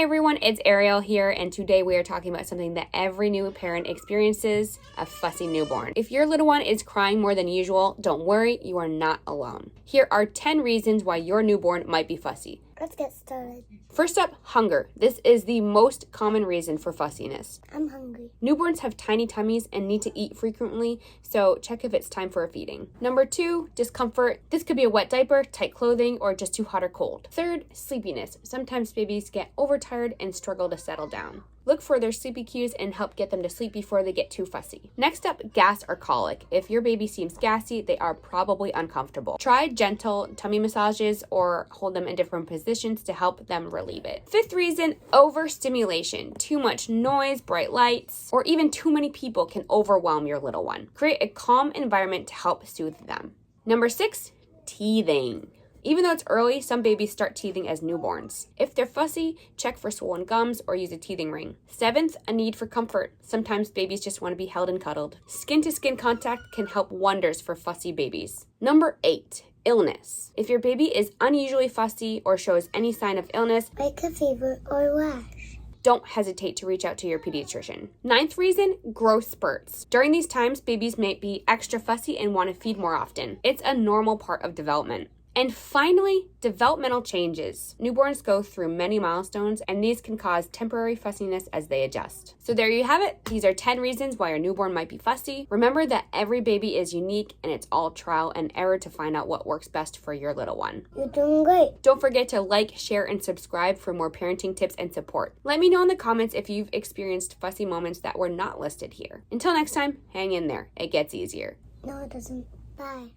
Hey everyone, it's Ariel here, and today we are talking about something that every new parent experiences, a fussy newborn. If your little one is crying more than usual, don't worry, you are not alone. Here are 10 reasons why your newborn might be fussy. Let's get started. First up, hunger. This is the most common reason for fussiness. I'm hungry. Newborns have tiny tummies and need to eat frequently, so check if it's time for a feeding. Number 2, discomfort. This could be a wet diaper, tight clothing, or just too hot or cold. Third, sleepiness. Sometimes babies get overtired and struggle to settle down. Look for their sleepy cues and help get them to sleep before they get too fussy. Next up, gas or colic. If your baby seems gassy, they are probably uncomfortable. Try gentle tummy massages or hold them in different positions to help them relieve it. Fifth reason, overstimulation. Too much noise, bright lights, or even too many people can overwhelm your little one. Create a calm environment to help soothe them. Number 6, teething. Even though it's early, some babies start teething as newborns. If they're fussy, check for swollen gums or use a teething ring. 7th, a need for comfort. Sometimes babies just want to be held and cuddled. Skin-to-skin contact can help wonders for fussy babies. Number 8, illness. If your baby is unusually fussy or shows any sign of illness, like a fever or rash, don't hesitate to reach out to your pediatrician. 9th reason, growth spurts. During these times, babies may be extra fussy and want to feed more often. It's a normal part of development. And finally, developmental changes. Newborns go through many milestones, and these can cause temporary fussiness as they adjust. So there you have it. These are 10 reasons why your newborn might be fussy. Remember that every baby is unique, and it's all trial and error to find out what works best for your little one. You're doing great. Don't forget to like, share, and subscribe for more parenting tips and support. Let me know in the comments if you've experienced fussy moments that were not listed here. Until next time, hang in there. It gets easier. No, it doesn't. Bye.